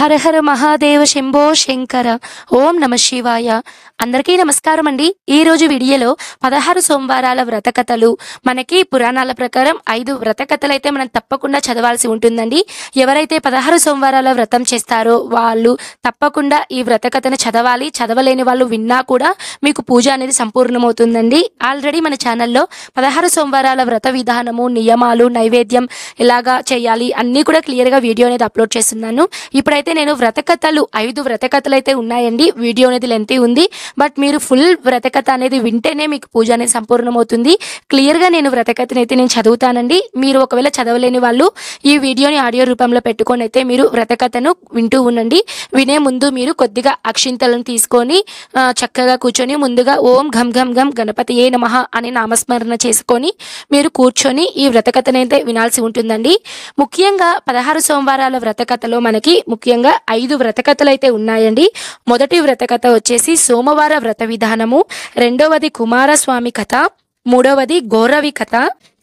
హర హర మహాదేవ శంభో శంకర. ఓం నమ శివాయ. అందరికీ నమస్కారం అండి. ఈ రోజు వీడియోలో 16 సోమవారాల వ్రత కథలు, మనకి పురాణాల ప్రకారం 5 వ్రత కథలు అయితే మనం తప్పకుండా చదవాల్సి ఉంటుందండి. ఎవరైతే 16 సోమవారాల వ్రతం చేస్తారో వాళ్ళు తప్పకుండా ఈ వ్రత కథను చదవాలి. చదవలేని వాళ్ళు విన్నా కూడా మీకు పూజ అనేది సంపూర్ణమవుతుందండి. ఆల్రెడీ మన ఛానల్లో 16 సోమవారాల వ్రత విధానము, నియమాలు, నైవేద్యం ఎలాగా చేయాలి అన్నీ కూడా క్లియర్గా వీడియో అనేది అప్లోడ్ చేస్తున్నాను. ఇప్పుడైతే నేను వ్రత కథలు 5 వ్రత కథలు అయితే ఉన్నాయండి. వీడియో అనేది లెంతీ ఉంది, బట్ మీరు ఫుల్ వ్రత కథ అనేది వింటేనే మీకు పూజ అనేది సంపూర్ణమవుతుంది. క్లియర్గా నేను వ్రత కథను అయితే నేను చదువుతానండి. మీరు ఒకవేళ చదవలేని వాళ్ళు ఈ వీడియోని ఆడియో రూపంలో పెట్టుకొని అయితే మీరు వ్రత కథను వింటూ ఉండండి. వినే ముందు మీరు కొద్దిగా అక్షింతలను తీసుకొని చక్కగా కూర్చొని ముందుగా ఓం ఘం ఘం ఘం గణపతియే నమః అని నామస్మరణ చేసుకొని మీరు కూర్చొని ఈ వ్రత కథను అయితే వినాల్సి ఉంటుందండి. ముఖ్యంగా 16 సోమవారాల వ్రత కథలో మనకి ముఖ్యంగా 5 వ్రత కథలు అయితే ఉన్నాయండి. మొదటి వ్రత కథ వచ్చేసి సోమవార వ్రత విధానము, రెండవది కుమారస్వామి కథ, మూడవది గౌరవి కథ,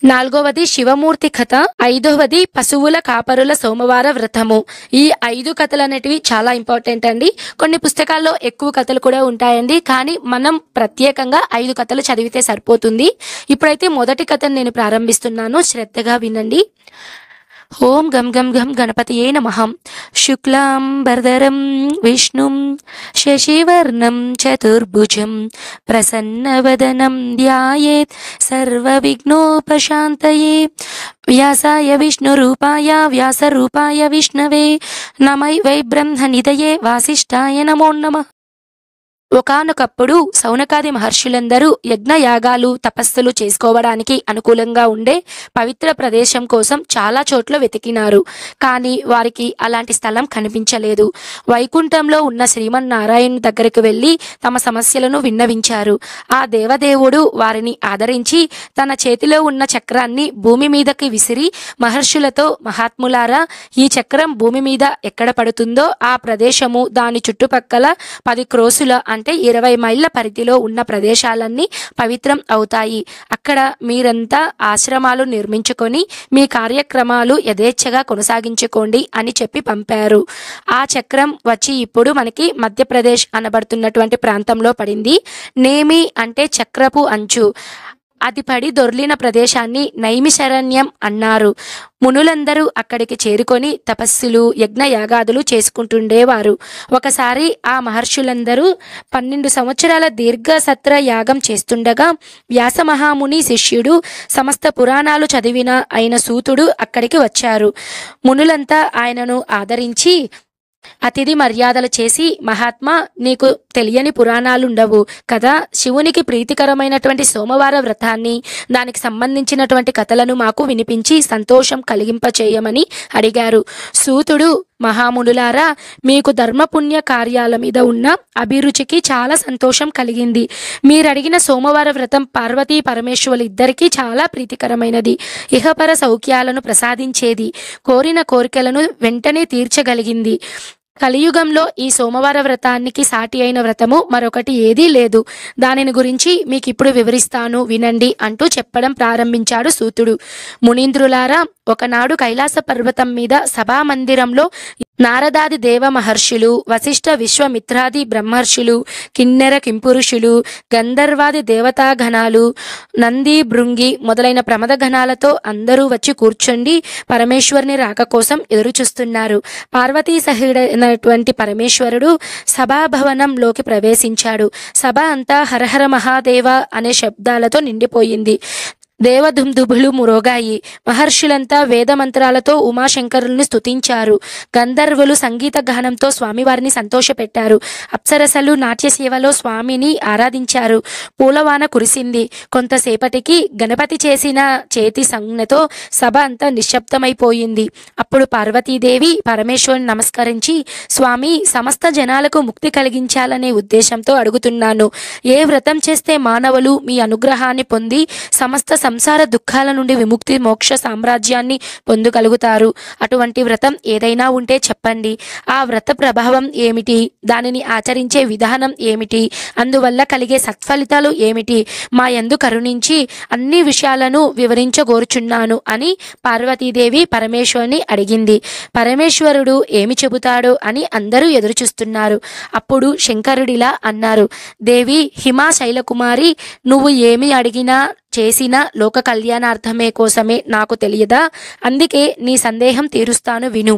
నాలుగవది శివమూర్తి కథ, ఐదవది పశువుల కాపరుల సోమవార వ్రతము. ఈ 5 కథలు అనేటివి చాలా ఇంపార్టెంట్ అండి. కొన్ని పుస్తకాల్లో ఎక్కువ కథలు కూడా ఉంటాయండి, కానీ మనం ప్రత్యేకంగా 5 కథలు చదివితే సరిపోతుంది. ఇప్పుడైతే మొదటి కథను నేను ప్రారంభిస్తున్నాను, శ్రద్ధగా వినండి. ఓం గం గం గం గణపతియే నమః. శుక్లాం వరదరం విష్ణుం శశివర్ణం చతుర్భుజం ప్రసన్నవదనం ధ్యాయేత్ సర్వవిఘ్నోపశాంతయే. వ్యాసాయ విష్ణురూపాయ వ్యాసరూపాయ విష్ణవే నమై వై బ్రహ్మనిధయే వాసిష్ఠాయ నమో నమః. ఒకానొకప్పుడు సౌనకాది మహర్షులందరూ యజ్ఞయాగాలు, తపస్సులు చేసుకోవడానికి అనుకూలంగా ఉండే పవిత్ర ప్రదేశం కోసం చాలా చోట్ల వెతికినారు. కానీ వారికి అలాంటి స్థలం కనిపించలేదు. వైకుంఠంలో ఉన్న శ్రీమన్నారాయణ దగ్గరికి వెళ్ళి తమ సమస్యలను విన్నవించారు. ఆ దేవదేవుడు వారిని ఆదరించి తన చేతిలో ఉన్న చక్రాన్ని భూమి మీదకి విసిరి మహర్షులతో, మహాత్ములారా, ఈ చక్రం భూమి మీద ఎక్కడ పడుతుందో ఆ ప్రదేశము, దాని చుట్టుపక్కల 10 క్రోసుల అంటే 20 మైళ్ళ పరిధిలో ఉన్న ప్రదేశాలన్నీ పవిత్రం అవుతాయి. అక్కడ మీరంతా ఆశ్రమాలు నిర్మించుకొని మీ కార్యక్రమాలు యథేచ్ఛగా కొనసాగించుకోండి అని చెప్పి పంపారు. ఆ చక్రం వచ్చి ఇప్పుడు మనకి మధ్యప్రదేశ్ అనబడుతున్నటువంటి ప్రాంతంలో పడింది. నేమి అంటే చక్రపు అంచు. అది పడి దొర్లిన ప్రదేశాన్ని నైమిశరణ్యం అన్నారు. మునులందరూ అక్కడికి చేరుకొని తపస్సులు, యజ్ఞయాగాదులు చేసుకుంటుండేవారు. ఒకసారి ఆ మహర్షులందరూ 12 సంవత్సరాల దీర్ఘ సత్ర యాగం చేస్తుండగా వ్యాసమహాముని శిష్యుడు, సమస్త పురాణాలు చదివిన అయిన సూతుడు అక్కడికి వచ్చారు. మునులంతా ఆయనను ఆదరించి అతిథి మర్యాదలు చేసి, మహాత్మా, నీకు తెలియని పురాణాలుండవు కదా, శివునికి ప్రీతికరమైనటువంటి సోమవార వ్రతాన్ని, దానికి సంబంధించినటువంటి కథలను మాకు వినిపించి సంతోషం కలిగింపచేయమని అడిగారు. సూతుడు, మహామునులారా, మీకు ధర్మపుణ్య కార్యాల మీద ఉన్న అభిరుచికి చాలా సంతోషం కలిగింది. మీరడిగిన సోమవార వ్రతం పార్వతీ పరమేశ్వరులు ఇద్దరికీ చాలా ప్రీతికరమైనది. ఇహపర సౌఖ్యాలను ప్రసాదించేది. కోరిన కోరికలను వెంటనే తీర్చగలిగింది. కలియుగంలో ఈ సోమవార వ్రతానికి సాటి అయిన వ్రతము మరొకటి ఏదీ లేదు. దానిని గురించి మీకు ఇప్పుడు వివరిస్తాను, వినండి అంటూ చెప్పడం ప్రారంభించాడు సూతుడు. మునీంద్రులారా, ఒకనాడు కైలాస పర్వతం మీద సభామందిరంలో నారదాది దేవ మహర్షులు, వశిష్ఠ విశ్వమిత్రాది బ్రహ్మర్షులు, కిన్నెర కింపురుషులు, గంధర్వాది దేవతాగణాలు, నంది భృంగి మొదలైన ప్రమద గణాలతో అందరూ వచ్చి కూర్చొని పరమేశ్వరుని రాక కోసం ఎదురుచూస్తున్నారు. పార్వతీ సహితుడైనటువంటి పరమేశ్వరుడు సభాభవనంలోకి ప్రవేశించాడు. సభ అంతా హరహర మహాదేవ అనే శబ్దాలతో నిండిపోయింది. దేవదుందుభులు మ్రోగాయి. మహర్షులంతా వేదమంత్రాలతో ఉమాశంకరుల్ని స్తుతించారు. గంధర్వులు సంగీత గానంతో స్వామివారిని సంతోషపెట్టారు. అప్సరసలు నాట్య సేవలో స్వామిని ఆరాధించారు. పూలవాన కురిసింది. కొంతసేపటికి గణపతి చేసిన చేతి సంజ్ఞతో సభ అంతా నిశ్శబ్దమైపోయింది. అప్పుడు పార్వతీదేవి పరమేశ్వరుని నమస్కరించి, స్వామి, సమస్త జనాలకు ముక్తి కలిగించాలనే ఉద్దేశంతో అడుగుతున్నాను. ఏ వ్రతం చేస్తే మానవులు మీ అనుగ్రహాన్ని పొంది సమస్త సంసార దుఃఖాల నుండి విముక్తి, మోక్ష సామ్రాజ్యాన్ని పొందగలుగుతారు. అటువంటి వ్రతం ఏదైనా ఉంటే చెప్పండి. ఆ వ్రత ప్రభావం ఏమిటి? దానిని ఆచరించే విధానం ఏమిటి? అందువల్ల కలిగే సత్ఫలితాలు ఏమిటి? మా యందు కరుణించి అన్ని విషయాలను వివరించగోరుచున్నాను అని పార్వతీదేవి పరమేశ్వరుని అడిగింది. పరమేశ్వరుడు ఏమి చెబుతాడో అని అందరూ ఎదురుచూస్తున్నారు. అప్పుడు శంకరుడిలా అన్నారు, దేవి హిమాశైలకుమారి, నువ్వు ఏమి అడిగినా చేసిన లోక కళ్యాణార్థమే కోసమే నాకు తెలియదా? అందుకే నీ సందేహం తీరుస్తాను విను.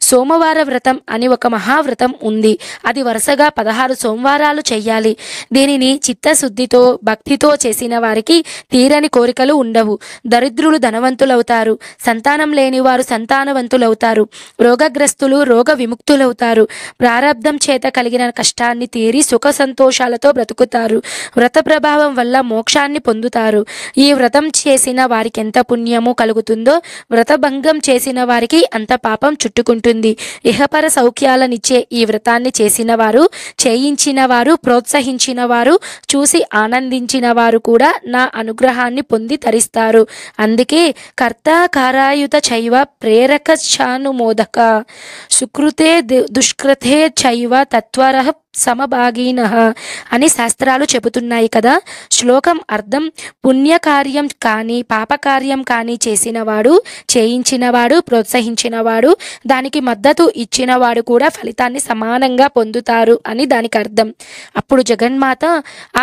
సోమవార వ్రతం అని ఒక మహావ్రతం ఉంది. అది వరుసగా 16 సోమవారాలు చెయ్యాలి. దీనిని చిత్తశుద్ధితో భక్తితో చేసిన వారికి తీరని కోరికలు ఉండవు. దరిద్రులు ధనవంతులవుతారు, సంతానం లేని వారు సంతానవంతులవుతారు, రోగగ్రస్తులు రోగ విముక్తులవుతారు, ప్రారబ్ధం చేత కలిగిన కష్టాన్ని తీరి సుఖ సంతోషాలతో బ్రతుకుతారు, వ్రత ప్రభావం వల్ల మోక్షాన్ని పొందుతారు. ఈ వ్రతం చేసిన వారికి ఎంత పుణ్యము కలుగుతుందో వ్రతభంగం చేసిన వారికి అంత పాపం చుట్టుకుంటుంది. ఇహపర సౌఖ్యాలనిచ్చే ఈ వ్రతాన్ని చేసిన వారు, చేయించిన వారు, ప్రోత్సహించిన వారు, చూసి ఆనందించిన వారు కూడా నా అనుగ్రహాన్ని పొంది తరిస్తారు. అందుకే కర్త కారాయుత చైవ ప్రేరక చానుమోదక సుకృతే దుష్కృతే చైవ తత్వరః సమభాగినః అని శాస్త్రాలు చెబుతున్నాయి కదా. శ్లోకం అర్థం, పుణ్యకార్యం కానీ పాపకార్యం కానీ చేసినవాడు, చేయించినవాడు, ప్రోత్సహించినవాడు, దానికి మద్దతు ఇచ్చినవాడు కూడా ఫలితాన్ని సమానంగా పొందుతారు అని దానికి అర్థం. అప్పుడు జగన్మాత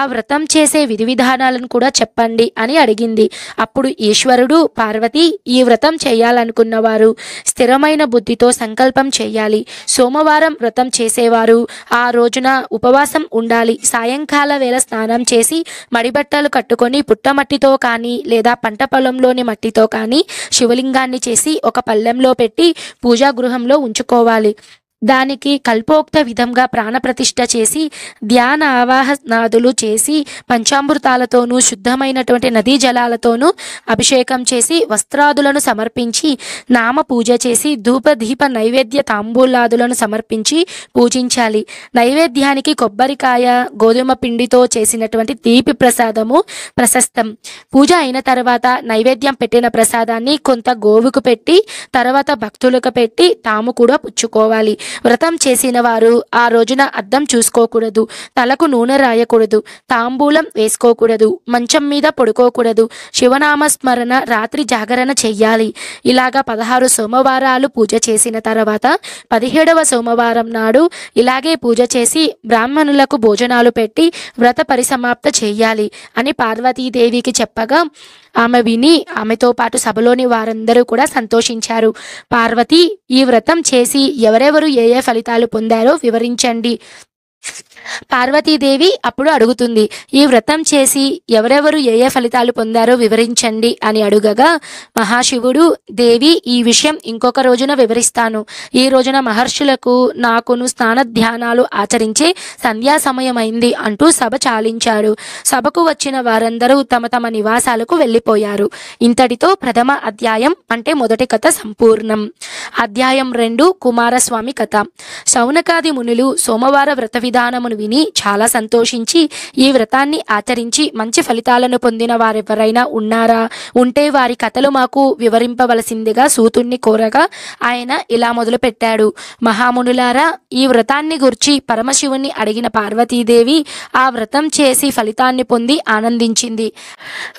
ఆ వ్రతం చేసే విధి విధానాలను కూడా చెప్పండి అని అడిగింది. అప్పుడు ఈశ్వరుడు, పార్వతి, ఈ వ్రతం చేయాలనుకున్నవారు స్థిరమైన బుద్ధితో సంకల్పం చేయాలి. సోమవారం వ్రతం చేసేవారు ఆ రోజు ఉపవాసం ఉండాలి. సాయంకాల వేళ స్నానం చేసి మడిబట్టలు కట్టుకొని పుట్టమట్టితో కానీ లేదా పంట పొలంలోని మట్టితో కానీ శివలింగాన్ని చేసి ఒక పళ్ళెంలో పెట్టి పూజా గృహంలో ఉంచుకోవాలి. దానికి కల్పోక్త విధంగా ప్రాణప్రతిష్ఠ చేసి ధ్యాన ఆవాహనాదులు చేసి పంచామృతాలతోనూ శుద్ధమైనటువంటి నదీ జలాలతోనూ అభిషేకం చేసి వస్త్రాదులను సమర్పించి నామ పూజ చేసి ధూపదీప నైవేద్య తాంబూలాదులను సమర్పించి పూజించాలి. నైవేద్యానికి కొబ్బరికాయ, గోధుమ పిండితో చేసినటువంటి తీపి ప్రసాదము ప్రశస్తం. పూజ అయిన తర్వాత నైవేద్యం పెట్టిన ప్రసాదాన్ని కొంత గోవుకు పెట్టి తర్వాత భక్తులకు పెట్టి తాము కూడా పుచ్చుకోవాలి. వ్రతం చేసిన వారు ఆ రోజున అద్దం చూసుకోకూడదు, తలకు నూనె రాయకూడదు, తాంబూలం వేసుకోకూడదు, మంచం మీద పడుకోకూడదు, శివనామస్మరణ, రాత్రి జాగరణ చెయ్యాలి. ఇలాగా 16 సోమవారాలు పూజ చేసిన తర్వాత 17వ సోమవారం నాడు ఇలాగే పూజ చేసి బ్రాహ్మణులకు భోజనాలు పెట్టి వ్రత పరిసమాప్త చెయ్యాలి అని పార్వతీదేవికి చెప్పగా ఆమె విని ఆమెతో పాటు సభలోని వారందరూ కూడా సంతోషించారు. పార్వతి, ఈ వ్రతం చేసి ఎవరెవరు ఏ ఏ ఫలితాలు పొందారో వివరించండి. పార్వతీదేవి అప్పుడు అడుగుతుంది, ఈ వ్రతం చేసి ఎవరెవరు ఏ ఏ ఫలితాలు పొందారో వివరించండి అని అడుగగా మహాశివుడు, దేవి ఈ విషయం ఇంకొక రోజున వివరిస్తాను. ఈ రోజున మహర్షులకు నాకును స్నాన ధ్యానాలు ఆచరించే సంధ్యా సమయమైంది అంటూ సభ చాలించాడు. సభకు వచ్చిన వారందరూ తమ తమ నివాసాలకు వెళ్ళిపోయారు. ఇంతటితో ప్రథమ అధ్యాయం అంటే మొదటి కథ సంపూర్ణం. అధ్యాయం 2 కుమారస్వామి కథ. శౌనకాది మునులు సోమవార వ్రత విధానమును విని చాలా సంతోషించి ఈ వ్రతాన్ని ఆచరించి మంచి ఫలితాలను పొందిన వారెవరైనా ఉన్నారా? ఉంటే వారి కథలు మాకు వివరింపవలసిందిగా సూతుణ్ణి కోరగా ఆయన ఇలా మొదలుపెట్టాడు. మహామునులారా, ఈ వ్రతాన్ని గురించి పరమశివుణ్ణి అడిగిన పార్వతీదేవి ఆ వ్రతం చేసి ఫలితాన్ని పొంది ఆనందించింది.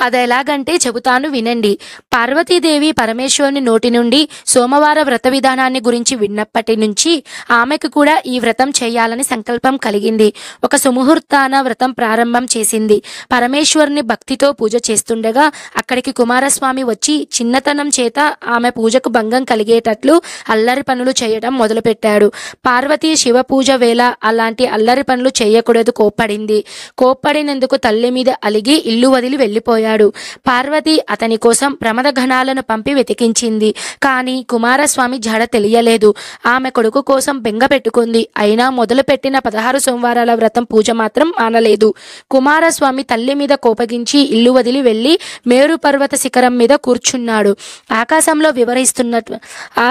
అదెలాగంటే చెబుతాను వినండి. పార్వతీదేవి పరమేశ్వరుని నోటి నుండి సోమవార వ్రత విధానాన్ని గురించి విన్నప్పటి నుంచి ఆమెకు కూడా ఈ వ్రతం చేయాలని సంకల్పం కలిగింది. ఒక సుముహూర్తాన వ్రతం ప్రారంభం చేసింది. పరమేశ్వరుని భక్తితో పూజ చేస్తుండగా అక్కడికి కుమారస్వామి వచ్చి చిన్నతనం చేత ఆమె పూజకు భంగం కలిగేటట్లు అల్లరి పనులు చేయడం మొదలుపెట్టాడు. పార్వతి శివ పూజ వేళ అలాంటి అల్లరి పనులు చేయకూడదు కోప్పడింది. కోప్పడినందుకు తల్లి మీద అలిగి ఇల్లు వదిలి వెళ్ళిపోయాడు. పార్వతి అతని కోసం ప్రమద గణాలను పంపి వెతికించింది. కానీ కుమారస్వామి జాడ తెలియలేదు. ఆమె కొడుకు కోసం బెంగ పెట్టుకుంది. అయినా మొదలుపెట్టిన 16 సోమవారాలు సోమవారాల వ్రతం పూజ మాత్రం మానలేదు. కుమారస్వామి తల్లి మీద కోపగించి ఇల్లు వదిలి వెళ్ళి మేరు పర్వత శిఖరం మీద కూర్చున్నాడు.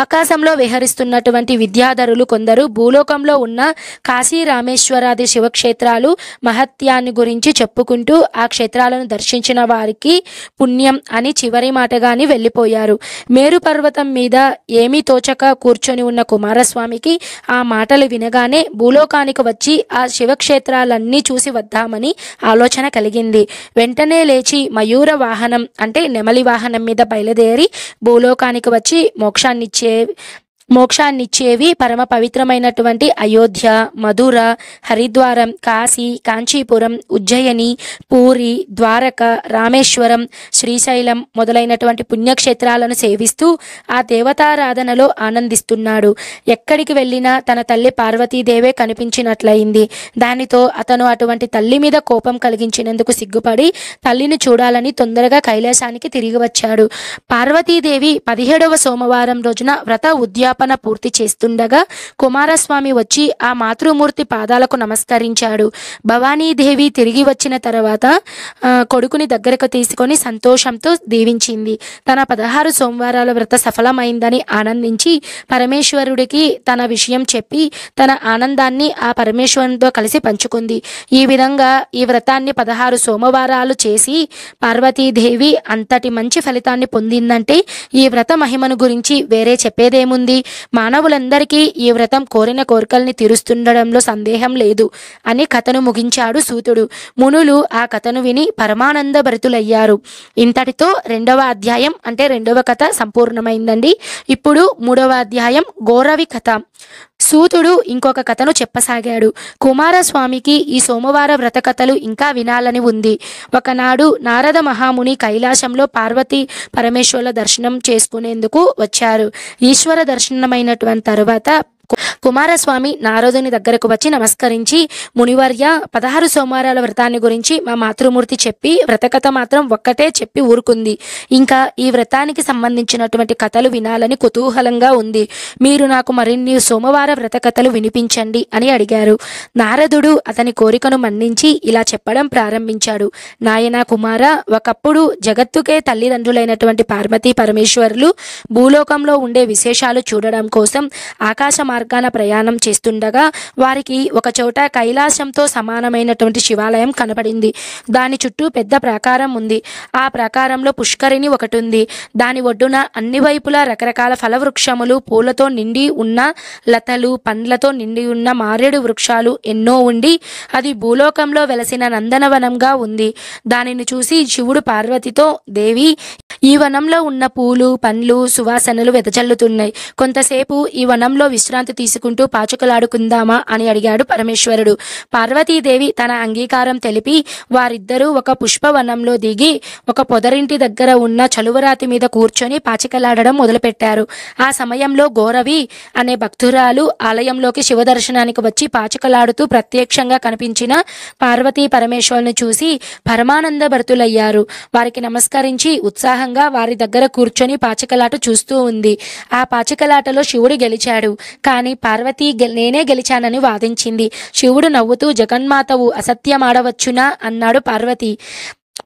ఆకాశంలో విహరిస్తున్నటువంటి విద్యాధరులు కొందరు భూలోకంలో ఉన్న కాశీ రామేశ్వరాది శివక్షేత్రాలు మహత్యాన్ని గురించి చెప్పుకుంటూ ఆ క్షేత్రాలను దర్శించిన వారికి పుణ్యం అని చివరి మాటగాని వెళ్ళిపోయారు. మేరు పర్వతం మీద ఏమీ తోచక కూర్చొని ఉన్న కుమారస్వామికి ఆ మాటలు వినగానే భూలోకానికి వచ్చి ఆ శివక్షేత్రాలన్నీ చూసి వద్దామని ఆలోచన కలిగింది. వెంటనే లేచి మయూర వాహనం అంటే నెమలి వాహనం మీద బయలుదేరి భూలోకానికి వచ్చి మోక్షాన్నిచ్చేవి పరమ పవిత్రమైనటువంటి అయోధ్య, మధుర, హరిద్వారం, కాశీ, కాంచీపురం, ఉజ్జయిని, పూరి, ద్వారక, రామేశ్వరం, శ్రీశైలం మొదలైనటువంటి పుణ్యక్షేత్రాలను సేవిస్తూ ఆ దేవతారాధనలో ఆనందిస్తున్నాడు. ఎక్కడికి వెళ్ళినా తన తల్లి పార్వతీదేవే కనిపించినట్లయింది. దానితో అతను అటువంటి తల్లి మీద కోపం కలిగించినందుకు సిగ్గుపడి తల్లిని చూడాలని తొందరగా కైలాసానికి తిరిగి వచ్చాడు. పార్వతీదేవి 17వ సోమవారం రోజున వ్రత ఉద్యాపన పూర్తి చేస్తుండగా కుమారస్వామి వచ్చి ఆ మాతృమూర్తి పాదాలకు నమస్కరించాడు. భవానీదేవి తిరిగి వచ్చిన తర్వాత కొడుకుని దగ్గరకు తీసుకొని సంతోషంతో దీవించింది. తన 16 సోమవారాల వ్రత సఫలమైందని ఆనందించి పరమేశ్వరుడికి తన విషయం చెప్పి తన ఆనందాన్ని ఆ పరమేశ్వరునితో కలిసి పంచుకుంది. ఈ విధంగా ఈ వ్రతాన్ని 16 సోమవారాలు చేసి పార్వతీదేవి అంతటి మంచి ఫలితాన్ని పొందిందంటే ఈ వ్రత మహిమను గురించి వేరే చెప్పేదేముంది. మానవులందరికీ ఈ వ్రతం కోరిన కోరికల్ని తీరుస్తుండడంలో సందేహం లేదు అని కథను ముగించాడు సూతుడు. మునులు ఆ కథను విని పరమానంద భరితులయ్యారు. ఇంతటితో 2వ అధ్యాయం అంటే 2వ కథ సంపూర్ణమైందండి. ఇప్పుడు 3వ అధ్యాయం గోరవి కథ. సూతుడు ఇంకొక కథను చెప్పసాగాడు. కుమారస్వామికి ఈ సోమవార వ్రత కథలు ఇంకా వినాలని ఉంది. ఒకనాడు నారద మహాముని కైలాసంలో పార్వతీ పరమేశ్వరుల దర్శనం చేసుకునేందుకు వచ్చారు. ఈశ్వర దర్శనమైనటువంటి తరువాత కుమారస్వామి నారదుని దగ్గరకు వచ్చి నమస్కరించి, మునివర్య 16 సోమవారాల వ్రతాన్ని గురించి మా మాతృమూర్తి చెప్పి వ్రతకథ మాత్రం ఒక్కటే చెప్పి ఊరుకుంది. ఇంకా ఈ వ్రతానికి సంబంధించినటువంటి కథలు వినాలని కుతూహలంగా ఉంది. మీరు నాకు మరిన్ని సోమవార వ్రత కథలు వినిపించండి అని అడిగారు. నారదుడు అతని కోరికను మన్నించి ఇలా చెప్పడం ప్రారంభించాడు. నాయనా కుమార, ఒకప్పుడు జగత్తుకే తల్లిదండ్రులైనటువంటి పార్వతీ పరమేశ్వరులు భూలోకంలో ఉండే విశేషాలు చూడడం కోసం ఆకాశ మార్గాన ప్రయాణం చేస్తుండగా వారికి ఒక చోట కైలాసంతో సమానమైనటువంటి శివాలయం కనపడింది. దాని చుట్టూ పెద్ద ప్రాకారం ఉంది. ఆ ప్రాకారంలో పుష్కరిణి ఒకటి ఉంది. దాని ఒడ్డున అన్ని వైపులా రకరకాల ఫలవృక్షములు, పూలతో నిండి ఉన్న లతలు, పండ్లతో నిండి ఉన్న మారేడు వృక్షాలు ఎన్నో ఉండి అది భూలోకంలో వెలసిన నందనవనంగా ఉంది. దానిని చూసి శివుడు పార్వతితో, దేవి, ఈ వనంలో ఉన్న పూలు, పండ్లు, సువాసనలు వెదజల్లుతున్నాయి. కొంతసేపు ఈ వనంలో విశ్రాంతి తీసుకుంటూ పాచుకలాడుకుందామా అని అడిగాడు పరమేశ్వరుడు. పార్వతీదేవి తన అంగీకారం తెలిపి వారిద్దరూ ఒక పుష్పవనంలో దిగి ఒక పొదరింటి దగ్గర ఉన్న చలువరాతి మీద కూర్చొని పాచికలాడడం మొదలుపెట్టారు. ఆ సమయంలో గోరవి అనే భక్తురాలు ఆలయంలోకి శివదర్శనానికి వచ్చి పాచికలాడుతూ ప్రత్యక్షంగా కనిపించిన పార్వతీ పరమేశ్వరుని చూసి పరమానంద భరితులయ్యారు. వారికి నమస్కరించి ఉత్సాహంగా వారి దగ్గర కూర్చొని పాచికలాట చూస్తూ ఉంది. ఆ పాచికలాటలో శివుడు గెలిచాడు. కానీ పార్వతి నేనే గెలిచానని వాదించింది. శివుడు నవ్వుతూ, జగన్మాతవు అసత్యమాడవచ్చునా అన్నాడు.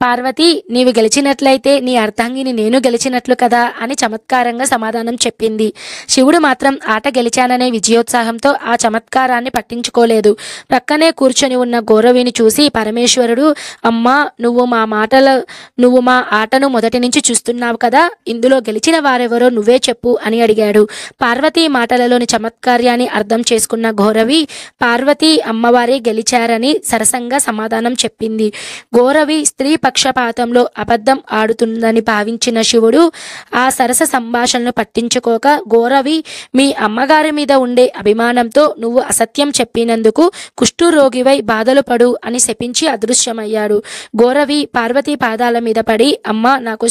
పార్వతి, నీవు గెలిచినట్లయితే నీ అర్ధాంగిని నేను గెలిచినట్లు కదా అని చమత్కారంగా సమాధానం చెప్పింది. శివుడు మాత్రం ఆట గెలిచాననే విజయోత్సాహంతో ఆ చమత్కారాన్ని పట్టించుకోలేదు. ప్రక్కనే కూర్చొని ఉన్న గౌరవిని చూసి పరమేశ్వరుడు, అమ్మా, నువ్వు మా ఆటను మొదటి నుంచి చూస్తున్నావు కదా, ఇందులో గెలిచిన వారెవరో నువ్వే చెప్పు అని అడిగాడు. పార్వతి మాటలలోని చమత్కార్యాన్ని అర్థం చేసుకున్న గౌరవి, పార్వతి అమ్మవారే గెలిచారని సరసంగా సమాధానం చెప్పింది. గౌరవి స్త్రీ పక్షపాతంలో అబద్ధం ఆడుతుందని భావించిన శివుడు ఆ సరస సంభాషణను పట్టించుకోక, గౌరవి, మీ అమ్మగారి మీద ఉండే అభిమానంతో నువ్వు అసత్యం చెప్పినందుకు కుష్ఠురోగివై బాధలు పడు అని శపించి అదృశ్యమయ్యాడు. గౌరవి పార్వతి పాదాల మీద పడి, అమ్మ, నాకు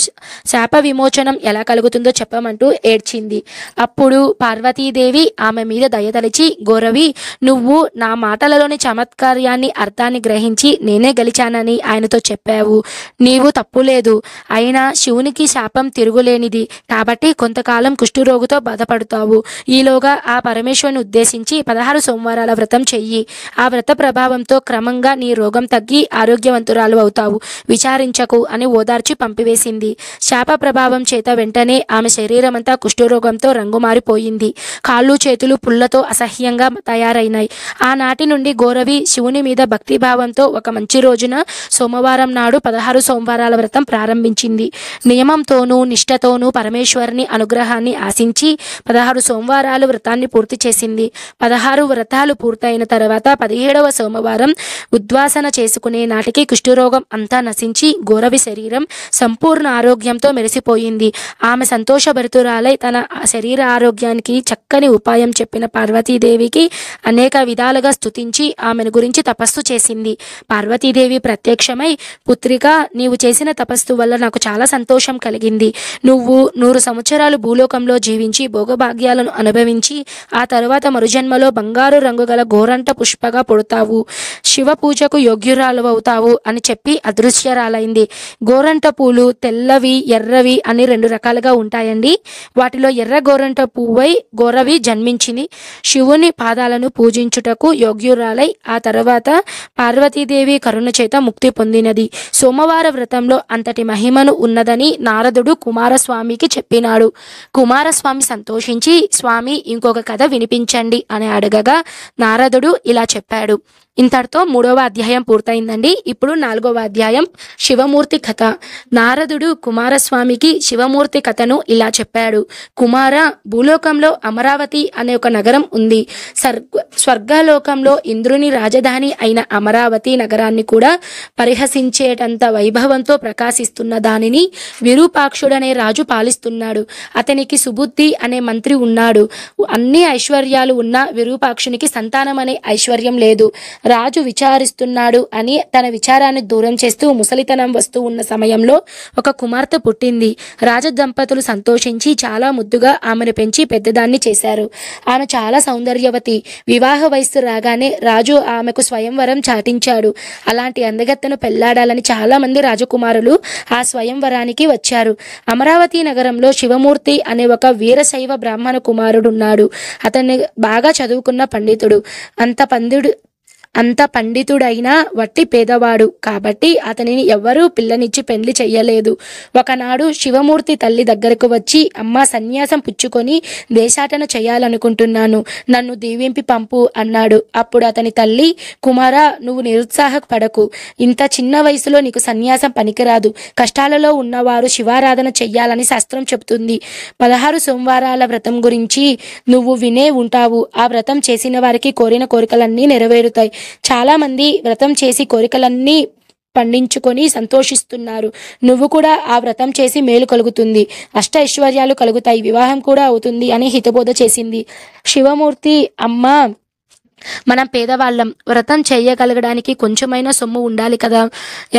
శాప విమోచనం ఎలా కలుగుతుందో చెప్పమంటూ ఏడ్చింది. అప్పుడు పార్వతీదేవి ఆమె మీద దయతలిచి, గౌరవి, నువ్వు నా మాటలలోని చమత్కార్యాన్ని అర్థాన్ని గ్రహించి నేనే గెలిచానని ఆయనతో చెప్పావు. నీవు తప్పులేదు. అయినా శివునికి శాపం తిరుగులేనిది కాబట్టి కొంతకాలం కుష్ఠరోగితో బాధపడతావు. ఈలోగా ఆ పరమేశ్వరుని ఉద్దేశించి 16 సోమవారాల వ్రతం చెయ్యి. ఆ వ్రత ప్రభావంతో క్రమంగా నీ రోగం తగ్గి ఆరోగ్యవంతురాలు అవుతావు. విచారించకు అని ఓదార్చి పంపివేసింది. శాప ప్రభావం చేత వెంటనే ఆమె శరీరమంతా కుష్ఠరోగంతో రంగు మారిపోయింది. కాళ్ళు చేతులు పుల్లతో అసహ్యంగా తయారైనాయి. ఆనాటి నుండి గౌరవి శివుని మీద భక్తిభావంతో ఒక మంచి రోజున సోమవారం నాడు 16 సోమవారాల వ్రతం ప్రారంభించింది. నియమంతోనూ నిష్ఠతోనూ పరమేశ్వరుని అనుగ్రహాన్ని ఆశించి 16 సోమవారాలు వ్రతాన్ని పూర్తి చేసింది. 16 వ్రతాలు పూర్తయిన తర్వాత 17వ సోమవారం ఉద్వాసన చేసుకునే నాటికి కుష్ఠరోగం అంతా నశించి గౌరవి శరీరం సంపూర్ణ ఆరోగ్యంతో మెరిసిపోయింది. ఆమె సంతోషభరితురాలై తన శరీర ఆరోగ్యానికి చక్కని ఉపాయం చెప్పిన పార్వతీదేవికి అనేక విధాలుగా స్తుతించి ఆమెను గురించి తపస్సు చేసింది. పార్వతీదేవి ప్రత్యక్షమై, పుత్రిక, నీవు చేసిన తపస్సు వల్ల నాకు చాలా సంతోషం కలిగింది. నువ్వు 100 సంవత్సరాలు భూలోకంలో జీవించి భోగభాగ్యాలను అనుభవించి ఆ తరువాత మరుజన్మలో బంగారు రంగు గల గోరంట పుష్పగా పుడతావు. శివ పూజకు యోగ్యురాలు అవుతావు అని చెప్పి అదృశ్యరాలైంది. గోరంట పూలు తెల్లవి, ఎర్రవి అని 2 రకాలుగా ఉంటాయండి. వాటిలో ఎర్ర గోరంట పువ్వై గౌరవి జన్మించింది. శివుని పాదాలను పూజించుటకు యోగ్యురాలై ఆ తర్వాత పార్వతీదేవి కరుణ చేత ముక్తి పొందినది. సోమవార వ్రతంలో అంతటి మహిమను ఉన్నదని నారదుడు కుమారస్వామికి చెప్పినాడు. కుమారస్వామి సంతోషించి, స్వామి ఇంకొక కథ వినిపించండి అని అడగగా నారదుడు ఇలా చెప్పాడు. ఇంతటితో 3వ అధ్యాయం పూర్తయిందండి. ఇప్పుడు 4వ అధ్యాయం శివమూర్తి కథ. నారదుడు కుమారస్వామికి శివమూర్తి కథను ఇలా చెప్పాడు. కుమార, భూలోకంలో అమరావతి అనే ఒక నగరం ఉంది. స్వర్గలోకంలో ఇంద్రుని రాజధాని అయిన అమరావతి నగరాన్ని కూడా పరిహసించేటంత వైభవంతో ప్రకాశిస్తున్న దానిని విరూపాక్షుడనే రాజు పాలిస్తున్నాడు. అతనికి సుబుద్ధి అనే మంత్రి ఉన్నాడు. అన్ని ఐశ్వర్యాలు ఉన్న విరూపాక్షునికి సంతానం అనే ఐశ్వర్యం లేదు. రాజు విచారిస్తున్నాడు అని తన విచారాన్ని దూరం చేస్తూ ముసలితనం వస్తూ ఉన్న సమయంలో ఒక కుమార్తె పుట్టింది. రాజదంపతులు సంతోషించి చాలా ముద్దుగా ఆమెను పెంచి పెద్దదాన్ని చేశారు. ఆమె చాలా సౌందర్యవతి. వివాహ వయస్సు రాగానే రాజు ఆమెకు స్వయంవరం చాటించాడు. అలాంటి అందగత్తెను పెళ్లాడాలని చాలా మంది రాజకుమారులు ఆ స్వయంవరానికి వచ్చారు. అమరావతి నగరంలో శివమూర్తి అనే ఒక వీరశైవ బ్రాహ్మణ కుమారుడున్నాడు. అతన్ని బాగా చదువుకున్న పండితుడు. అంత పండితుడైనా వట్టి పేదవాడు కాబట్టి అతనిని ఎవ్వరూ పిల్లనిచ్చి పెళ్లి చెయ్యలేదు. ఒకనాడు శివమూర్తి తల్లి దగ్గరకు వచ్చి, అమ్మ, సన్యాసం పుచ్చుకొని దేశాటన చేయాలనుకుంటున్నాను, నన్ను దీవింపి పంపు అన్నాడు. అప్పుడు అతని తల్లి, కుమారా, నువ్వు నిరుత్సాహపడకు. ఇంత చిన్న వయసులో నీకు సన్యాసం పనికిరాదు. కష్టాలలో ఉన్నవారు శివారాధన చెయ్యాలని శాస్త్రం చెబుతుంది. 16 సోమవారాల వ్రతం గురించి నువ్వు వినే ఉంటావు. ఆ వ్రతం చేసిన వారికి కోరిన కోరికలన్నీ నెరవేరుతాయి. చాలా మంది వ్రతం చేసి కోరికలన్నీ పండించుకొని సంతోషిస్తున్నారు. నువ్వు కూడా ఆ వ్రతం చేసి మేలు కలుగుతుంది, అష్ట ఐశ్వర్యాలు కలుగుతాయి, వివాహం కూడా అవుతుంది అని హితబోధ చేసింది. శివమూర్తి, అమ్మ, మనం పేదవాళ్ళం, వ్రతం చేయగలగడానికి కొంచెమైనా సొమ్ము ఉండాలి కదా,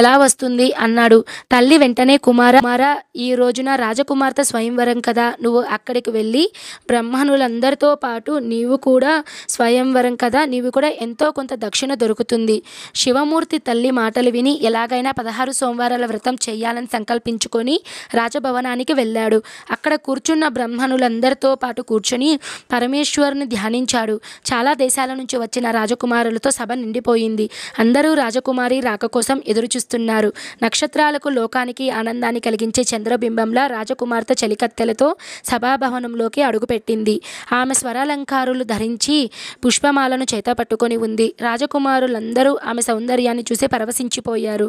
ఎలా వస్తుంది అన్నాడు. తల్లి వెంటనే, కుమార, ఈ రోజున రాజకుమార్తె స్వయంవరం కదా, నువ్వు అక్కడికి వెళ్ళి బ్రాహ్మణులందరితో పాటు నీవు కూడా స్వయంవరం కదా, నీవు కూడా ఎంతో కొంత దక్షిణ దొరుకుతుంది. శివమూర్తి తల్లి మాటలు విని ఎలాగైనా 16 సోమవారాల వ్రతం చేయాలని సంకల్పించుకొని రాజభవనానికి వెళ్ళాడు. అక్కడ కూర్చున్న బ్రాహ్మణులందరితో పాటు కూర్చొని పరమేశ్వరుని ధ్యానించాడు. చాలా దేశాల నుంచి వచ్చిన రాజకుమారులతో సభ నిండిపోయింది. అందరూ రాజకుమారి రాక కోసం ఎదురు చూస్తున్నారు. నక్షత్రాలకు లోకానికి ఆనందాన్ని కలిగించే చంద్రబింబంలా రాజకుమార్తె చలికత్తెలతో సభాభవనంలోకి అడుగుపెట్టింది. ఆమె స్వరాలంకారులు ధరించి పుష్పమాలను చేత పట్టుకొని ఉంది. రాజకుమారులందరూ ఆమె సౌందర్యాన్ని చూసి పరవశించిపోయారు.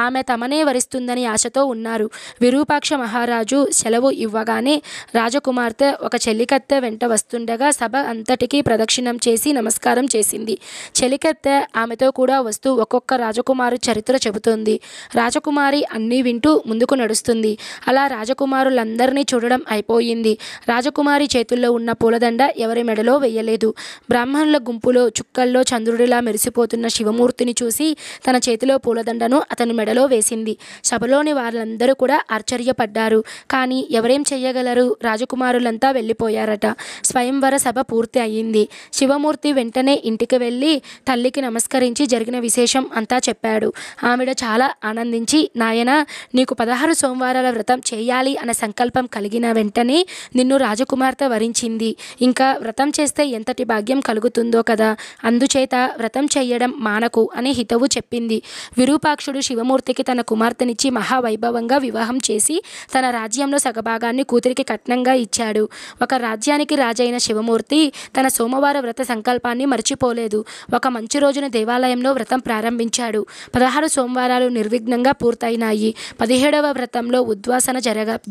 ఆమె తమనే వరిస్తుందని ఆశతో ఉన్నారు. విరూపాక్ష మహారాజు సెలవు ఇవ్వగానే రాజకుమార్తె ఒక చెలికత్తె వెంట వస్తుండగా సభ అంతటికీ ప్రదక్షిణం చేసి నమస్కారం చేసింది. చెలికత్తె ఆమెతో కూడా వస్తూ ఒక్కొక్క రాజకుమారి చరిత్ర చెబుతుంది. రాజకుమారి అన్నీ వింటూ ముందుకు నడుస్తుంది. అలా రాజకుమారులందరినీ చూడడం అయిపోయింది. రాజకుమారి చేతుల్లో ఉన్న పూలదండ ఎవరి మెడలో వేయలేదు. బ్రాహ్మణుల గుంపులో చుక్కల్లో చంద్రుడిలా మెరిసిపోతున్న శివమూర్తిని చూసి తన చేతిలో పూలదండను అతని మెడలో వేసింది. సభలోని వాళ్ళందరూ కూడా ఆశ్చర్యపడ్డారు. కానీ ఎవరేం చెయ్యగలరు? రాజకుమారులంతా వెళ్ళిపోయారట. స్వయంవర సభ పూర్తి అయ్యింది. శివమూర్తి వెంటనే ఇంటికి ఇంటికి వెళ్ళి తల్లికి నమస్కరించి జరిగిన విశేషం అంతా చెప్పాడు. ఆవిడ చాలా ఆనందించి, నాయన, నీకు 16 సోమవారాల వ్రతం చేయాలి అనే సంకల్పం కలిగిన వెంటనే నిన్ను రాజకుమార్తె వరించింది. ఇంకా వ్రతం చేస్తే ఎంతటి భాగ్యం కలుగుతుందో కదా, అందుచేత వ్రతం చెయ్యడం మానకు అని హితవు చెప్పింది. విరూపాక్షుడు శివమూర్తికి తన కుమార్తెనిచ్చి మహావైభవంగా వివాహం చేసి తన రాజ్యంలో సగభాగాన్ని కూతురికి కట్నంగా ఇచ్చాడు. ఒక రాజ్యానికి రాజైన శివమూర్తి తన సోమవార వ్రత సంకల్పాన్ని మర్చిపోలేదు. ఒక మంచి రోజున దేవాలయంలో వ్రతం ప్రారంభించాడు. 16 సోమవారాలు నిర్విఘ్నంగా పూర్తయినాయి. 17వ వ్రతంలో ఉద్వాసన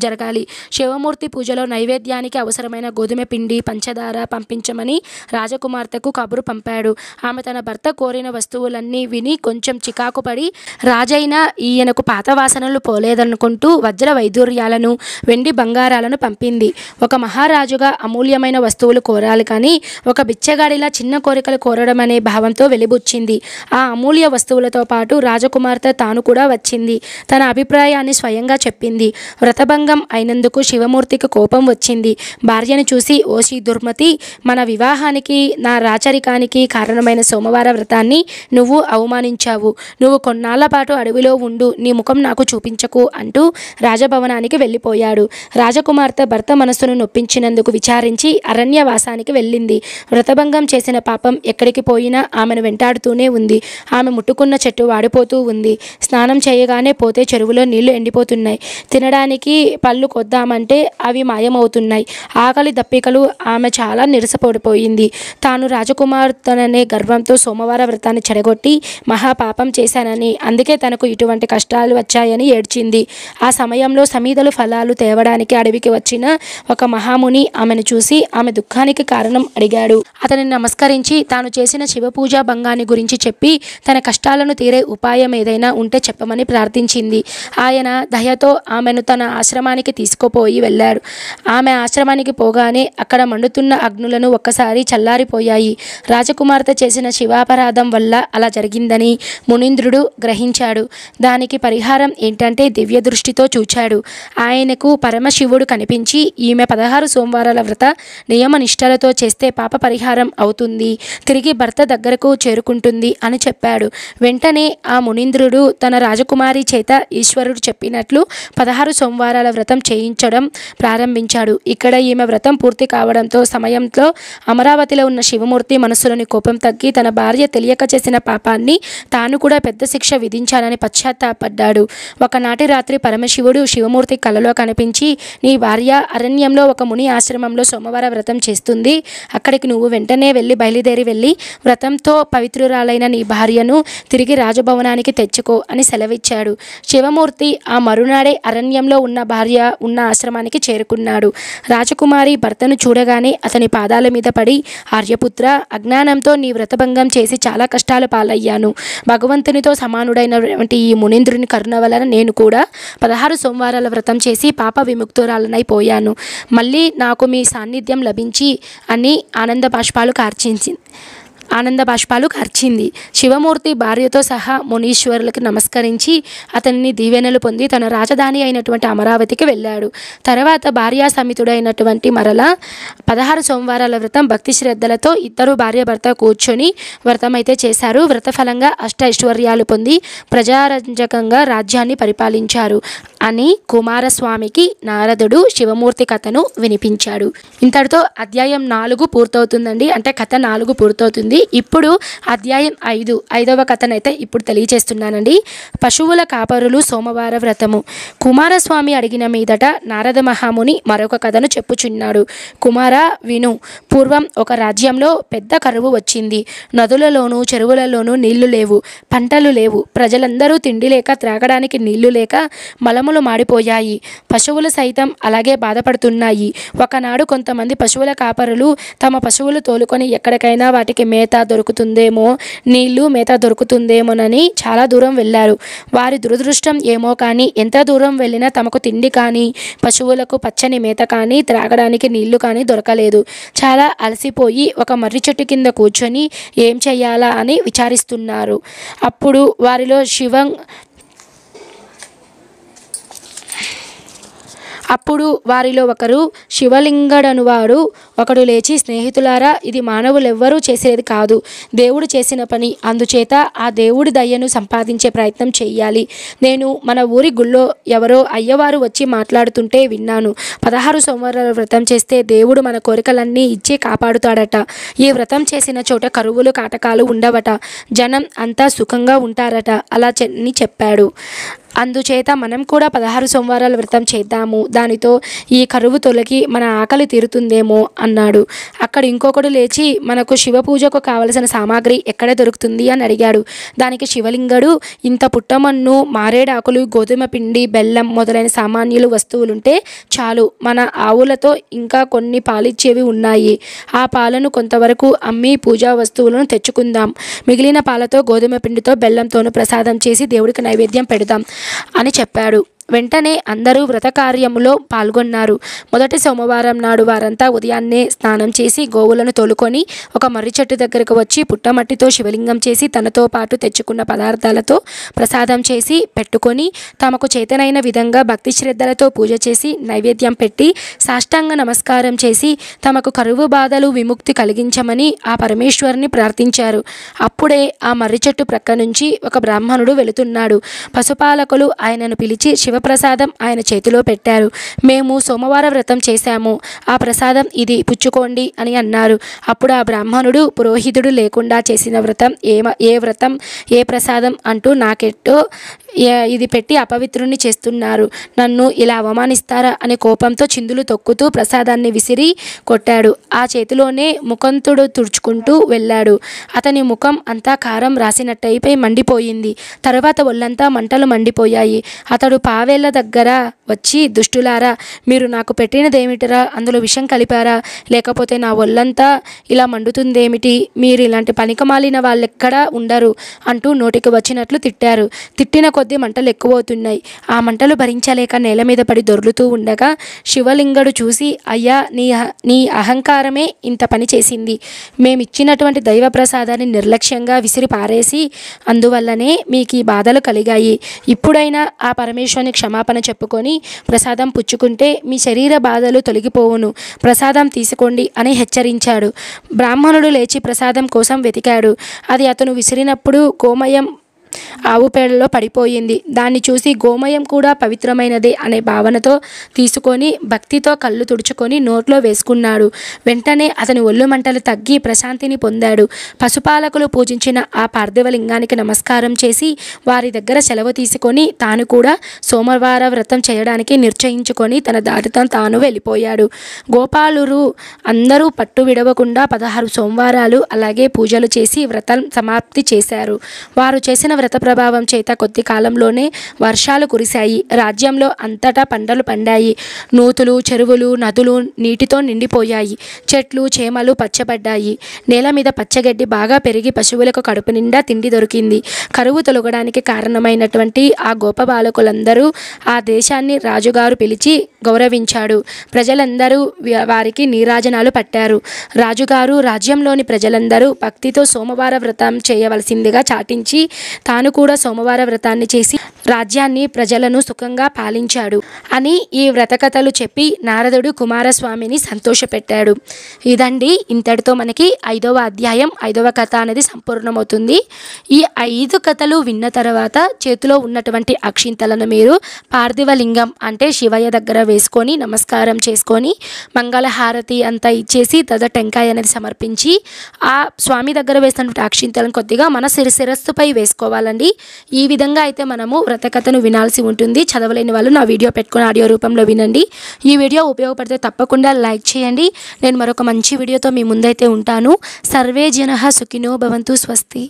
జరగాలి. శివమూర్తి పూజలో నైవేద్యానికి అవసరమైన గోధుమ పిండి, పంచదార పంపించమని రాజకుమార్తెకు కబురు పంపాడు. ఆమె తన భర్త కోరిన వస్తువులన్నీ విని కొంచెం చికాకుపడి, రాజైన ఈయనకు పాత వాసనలు పోలేదనుకుంటూ వజ్ర వైదూర్యాలను, వెండి బంగారాలను పంపింది. ఒక మహారాజుగా అమూల్యమైన వస్తువులు కోరాలి కానీ ఒక బిచ్చగాడిలా చిన్న కోరికలు కోరడం అనే భావంతో వెలిబుచ్చింది. ఆ అమూల్య వస్తువులతో పాటు రాజకుమార్తె తాను కూడా వచ్చింది. తన అభిప్రాయాన్ని స్వయంగా చెప్పింది. వ్రతభంగం అయినందుకు శివమూర్తికి కోపం వచ్చింది. భార్యను చూసి, ఓసి దుర్మతి, మన వివాహానికి, నా రాచరికానికి కారణమైన సోమవార వ్రతాన్ని నువ్వు అవమానించావు. నువ్వు కొన్నాళ్ల పాటు అడవిలో ఉండు, నీ ముఖం నాకు చూపించకు అంటూ రాజభవనానికి వెళ్ళిపోయాడు. రాజకుమార్తె భర్త మనస్సును నొప్పించినందుకు విచారించి అరణ్యవాసానికి వెళ్ళింది. వ్రతభంగం చేసిన పాపం ఎక్కడికి పోయినా ఆమెను వెంటాడుతూనే ఉంది. ఆమె ముట్టుకున్న చెట్టు వాడిపోతూ ఉంది. స్నానం చేయగానే పోతే చెరువులో నీళ్లు ఎండిపోతున్నాయి. తినడానికి పళ్ళు కొద్దామంటే అవి మాయమవుతున్నాయి. ఆకలి దప్పికలు ఆమె చాలా నిరసపడిపోయింది. తాను రాజకుమార్తెననే గర్వంతో సోమవార వ్రతాన్ని చెడగొట్టి మహాపాపం చేశానని, అందుకే తనకు ఇటువంటి కష్టాలు వచ్చాయని ఏడ్చింది. ఆ సమయంలో సమీదలు ఫలాలు తేవడానికి అడవికి వచ్చిన ఒక మహాముని ఆమెను చూసి ఆమె దుఃఖానికి కారణం అడిగాడు. అతనిని నమస్కరించి తాను చేసిన శివపూజా భంగాన్ని గురించి చెప్పి తన కష్టాలను తీరే ఉపాయం ఏదైనా ఉంటే చెప్పమని ప్రార్థించింది. ఆయన దయతో ఆమెను తన ఆశ్రమానికి తీసుకుపోయి వెళ్ళాడు. ఆమె ఆశ్రమానికి పోగానే అక్కడ మండుతున్న అగ్నులను ఒక్కసారి చల్లారిపోయాయి. రాజకుమార్తె చేసిన శివాపరాధం వల్ల అలా జరిగిందని మునీంద్రుడు గ్రహించాడు. దానికి పరిహారం ఏంటంటే దివ్య దృష్టితో చూచాడు. ఆయనకు పరమశివుడు కనిపించి, ఈమె 16 సోమవారాల వ్రత నియమ నిష్టలతో చేస్తే పాప పరిహారం అవుతుంది, తిరిగి భర్త దగ్గరకు చేరుకుంటుంది అని చెప్పాడు. వెంటనే ఆ మునీంద్రుడు తన రాజకుమారి చేత ఈశ్వరుడు చెప్పినట్లు 16 సోమవారాల వ్రతం చేయించడం ప్రారంభించాడు. ఇక్కడ ఈమె వ్రతం పూర్తి కావడంతో సమయంలో అమరావతిలో ఉన్న శివమూర్తి మనస్సులోని కోపం తగ్గి తన భార్య తెలియక చేసిన పాపాన్ని తాను కూడా పెద్ద శిక్ష విధించాలని పశ్చాత్తాపడ్డాడు. ఒకనాటి రాత్రి పరమశివుడు శివమూర్తి కలలో కనిపించి, నీ భార్య అరణ్యంలో ఒక ముని ఆశ్రమంలో సోమవార వ్రతం చేస్తుంది. అక్కడికి నువ్వు వెంటనే బయలుదేరి వెళ్ళి వ్రతంతో పవిత్రురాలైన నీ భార్యను తిరిగి రాజభవనానికి తెచ్చుకో అని సెలవిచ్చాడు. శివమూర్తి ఆ మరునాడే అరణ్యంలో ఉన్న భార్య ఉన్న ఆశ్రమానికి చేరుకున్నాడు. రాజకుమారి భర్తను చూడగానే అతని పాదాల మీద పడి, ఆర్యపుత్ర, అజ్ఞానంతో నీ వ్రతభంగం చేసి చాలా కష్టాలు పాలయ్యాను. భగవంతునితో సమానుడైనటువంటి ఈ మునీంద్రుని కరుణ వలన నేను కూడా 16 సోమవారాల వ్రతం చేసి పాప విముక్తురాలనైపోయాను. మళ్ళీ నాకు మీ సాన్నిధ్యం లభించి అని ఆనంద బాష్పాలు కార్చింది. శివమూర్తి భార్యతో సహా మునీశ్వరులకు నమస్కరించి అతన్ని దీవెనలు పొంది తన రాజధాని అయినటువంటి అమరావతికి వెళ్ళాడు. తర్వాత భార్యా సమితుడైనటువంటి మరలా 16 సోమవారాల వ్రతం భక్తి శ్రద్ధలతో ఇద్దరు భార్యాభర్త కూర్చొని వ్రతమైతే చేశారు. వ్రతఫలంగా ఐశ్వర్యాలు పొంది ప్రజారంజకంగా రాజ్యాన్ని పరిపాలించారు అని కుమారస్వామికి నారదుడు శివమూర్తి కథను వినిపించాడు. ఇంతటితో అధ్యాయం 4 పూర్తవుతుందండి. అంటే కథ 4 పూర్తవుతుంది. ఇప్పుడు అధ్యాయం 5వ కథనైతే ఇప్పుడు తెలియజేస్తున్నానండి. పశువుల కాపరులు సోమవార వ్రతము. కుమారస్వామి అడిగిన మీదట నారద మహాముని మరొక కథను చెప్పుచున్నాడు. కుమార విను. పూర్వం ఒక రాజ్యంలో పెద్ద కరువు వచ్చింది. నదులలోనూ చెరువులలోనూ నీళ్లు లేవు, పంటలు లేవు. ప్రజలందరూ తిండి లేక, త్రాగడానికి నీళ్లు లేక మలములు మాడిపోయాయి. పశువులు సైతం అలాగే బాధపడుతున్నాయి. ఒకనాడు కొంతమంది పశువుల కాపరులు తమ పశువులు తోలుకొని ఎక్కడికైనా వాటికి మేత దొరుకుతుందేమో, నీళ్లు మేత దొరుకుతుందేమోనని చాలా దూరం వెళ్ళారు. వారి దురదృష్టం ఏమో కానీ ఎంత దూరం వెళ్ళినా తమకు తిండి కానీ, పశువులకు పచ్చని మేత కానీ, త్రాగడానికి నీళ్లు కానీ దొరకలేదు. చాలా అలసిపోయి ఒక మర్రి చెట్టు కింద కూర్చొని ఏం చెయ్యాలా అని విచారిస్తున్నారు. అప్పుడు వారిలో అప్పుడు వారిలో ఒకరు శివలింగడనువాడు ఒకడు లేచి, స్నేహితులారా, ఇది మానవులెవ్వరూ చేసేది కాదు, దేవుడు చేసిన పని. అందుచేత ఆ దేవుడి దయ్యను సంపాదించే ప్రయత్నం చెయ్యాలి. నేను మన ఊరి గుళ్ళో ఎవరో అయ్యవారు వచ్చి మాట్లాడుతుంటే విన్నాను. 16 సోమవారాల వ్రతం చేస్తే దేవుడు మన కోరికలన్నీ ఇచ్చి కాపాడుతాడట. ఈ వ్రతం చేసిన చోట కరువులు కాటకాలు ఉండవట. జనం అంతా సుఖంగా ఉంటారట. అలా అని చెప్పాడు. అందుచేత మనం కూడా 16 సోమవారాల వ్రతం చేద్దాము. దానితో ఈ కరువు తొలగి మన ఆకలి తీరుతుందేమో అన్నాడు. అక్కడ ఇంకొకడు లేచి, మనకు శివ పూజకు కావలసిన సామాగ్రి ఎక్కడ దొరుకుతుంది అని అడిగాడు. దానికి శివలింగడు, ఇంత పుట్టమన్ను, మారేడాకులు, గోధుమ పిండి, బెల్లం మొదలైన సామాన్యులు వస్తువులుంటే చాలు. మన ఆవులతో ఇంకా కొన్ని పాలిచ్చేవి ఉన్నాయి. ఆ పాలను కొంతవరకు అమ్మి పూజా వస్తువులను తెచ్చుకుందాం. మిగిలిన పాలతో, గోధుమ పిండితో, బెల్లంతోనూ ప్రసాదం చేసి దేవుడికి నైవేద్యం పెడదాం అని చెప్పాడు. వెంటనే అందరూ వ్రత కార్యములో పాల్గొన్నారు. మొదటి సోమవారం నాడు వారంతా ఉదయాన్నే స్నానం చేసి గోవులను తోలుకొని ఒక మర్రి చెట్టు దగ్గరకు వచ్చి పుట్టమట్టితో శివలింగం చేసి తనతో పాటు తెచ్చుకున్న పదార్థాలతో ప్రసాదం చేసి పెట్టుకొని తమకు చేతనైన విధంగా భక్తి శ్రద్ధలతో పూజ చేసి నైవేద్యం పెట్టి సాష్టాంగ నమస్కారం చేసి తమకు కరువు బాధలు విముక్తి కలిగించమని ఆ పరమేశ్వరుని ప్రార్థించారు. అప్పుడే ఆ మర్రి చెట్టు ప్రక్క నుంచి ఒక బ్రాహ్మణుడు వెళుతున్నాడు. పశుపాలకులు ఆయనను పిలిచి శివప్రసాదం ఆయన చేతిలో పెట్టారు. మేము సోమవార వ్రతం చేశాము, ఆ ప్రసాదం ఇది, పుచ్చుకోండి అని అన్నారు. అప్పుడు ఆ బ్రాహ్మణుడు, పురోహితుడు లేకుండా చేసిన వ్రతం ఏ వ్రతం ఏ ప్రసాదం అంటూ నాకెట్టో ఇది పెట్టి అపవిత్రుని చేస్తున్నారు, నన్ను ఇలా అవమానిస్తారా అని కోపంతో చిందులు తొక్కుతూ ప్రసాదాన్ని విసిరి కొట్టాడు. ఆ చేతిలోనే ముఖంతుడు తుడుచుకుంటూ వెళ్ళాడు. అతని ముఖం అంతా కారం రాసినట్టయిపోయి మండిపోయింది. తరువాత ఒళ్ళంతా మంటలు మండిపోయాయి. అతడు పావేళ్ల దగ్గర వచ్చి, దుష్టులారా, మీరు నాకు పెట్టినదేమిటిరా? అందులో విషం కలిపారా? లేకపోతే నా ఒళ్ళంతా ఇలా మండుతుందేమిటి? మీరు ఇలాంటి పనికిమాలిన వాళ్ళెక్కడా ఉండరు అంటూ నోటికి వచ్చినట్లు తిట్టారు. తిట్టిన కొద్దీ మంటలు ఎక్కువవుతున్నాయి. ఆ మంటలు భరించలేక నేల మీద పడి దొర్లుతూ ఉండగా శివలింగడు చూసి, అయ్యా, నీ అహంకారమే ఇంత పని చేసింది. మేమిచ్చినటువంటి దైవ ప్రసాదాన్ని నిర్లక్ష్యంగా విసిరి పారేసి అందువల్లనే మీకు ఈ బాధలు కలిగాయి. ఇప్పుడైనా ఆ పరమేశ్వరుని క్షమాపణ చెప్పుకొని ప్రసాదం పుచ్చుకుంటే మీ శరీర బాధలు తొలగిపోవును. ప్రసాదం తీసుకోండి అని హెచ్చరించాడు. బ్రాహ్మణుడు లేచి ప్రసాదం కోసం వెతికాడు. అది అతను విసిరినప్పుడు గోమయం ఆవు పేడలో పడిపోయింది. దాన్ని చూసి గోమయం కూడా పవిత్రమైనదే అనే భావనతో తీసుకొని భక్తితో కళ్ళు తుడుచుకొని నోట్లో వేసుకున్నాడు. వెంటనే అతని ఒళ్ళు మంటలు తగ్గి ప్రశాంతిని పొందాడు. పశుపాలకులు పూజించిన ఆ పార్థివలింగానికి నమస్కారం చేసి వారి దగ్గర సెలవు తీసుకొని తాను కూడా సోమవార వ్రతం చేయడానికి నిశ్చయించుకొని తన దారితో తాను వెళ్ళిపోయాడు. గోపాలురు అందరూ పట్టు విడవకుండా 16 సోమవారాలు అలాగే పూజలు చేసి వ్రతం సమాప్తి చేశారు. వారు చేసిన వ్రత ప్రభావం చేత కొద్ది కాలంలోనే వర్షాలు కురిశాయి. రాజ్యంలో అంతటా పంటలు పండాయి. నూతులు, చెరువులు, నదులు నీటితో నిండిపోయాయి. చెట్లు, చేమలు పచ్చబడ్డాయి. నేల మీద పచ్చగడ్డి బాగా పెరిగి పశువులకు కడుపు నిండా తిండి దొరికింది. కరువు తొలగడానికి కారణమైనటువంటి ఆ గోప బాలకులందరూ ఆ దేశాన్ని రాజుగారు పిలిచి గౌరవించాడు. ప్రజలందరూ వారికి నీరాజనాలు పట్టారు. రాజుగారు రాజ్యంలోని ప్రజలందరూ భక్తితో సోమవార వ్రతం చేయవలసిందిగా చాటించి తాను కూడా సోమవార వ్రతాన్ని చేసి రాజ్యాన్ని ప్రజలను సుఖంగా పాలించాడు అని ఈ వ్రతకథలు చెప్పి నారదుడు కుమారస్వామిని సంతోషపెట్టాడు. ఇదండి, ఇంతటితో మనకి 5వ అధ్యాయం 5వ కథ అనేది సంపూర్ణమవుతుంది. ఈ 5 కథలు విన్న తర్వాత చేతిలో ఉన్నటువంటి అక్షింతలను మీరు పార్థివలింగం అంటే శివయ్య దగ్గర వేసుకొని నమస్కారం చేసుకొని మంగళహారతి అంతా ఇచ్చేసి టెంకాయ అనేది సమర్పించి ఆ స్వామి దగ్గర వేసినటువంటి అక్షింతలను కొద్దిగా మన శిరస్సుపై వేసుకోవాలండి. ఈ విధంగా అయితే మనము వ్రతకథను వినాల్సి ఉంటుంది. చదవలేని వాళ్ళు నా వీడియో పెట్టుకొని ఆడియో రూపంలో వినండి. ఈ వీడియో ఉపయోగపడితే తప్పకుండా లైక్ చేయండి. నేను మరొక మంచి వీడియోతో మీ ముందైతే ఉంటాను. సర్వే జనః సుఖినో భవంతు. స్వస్తి.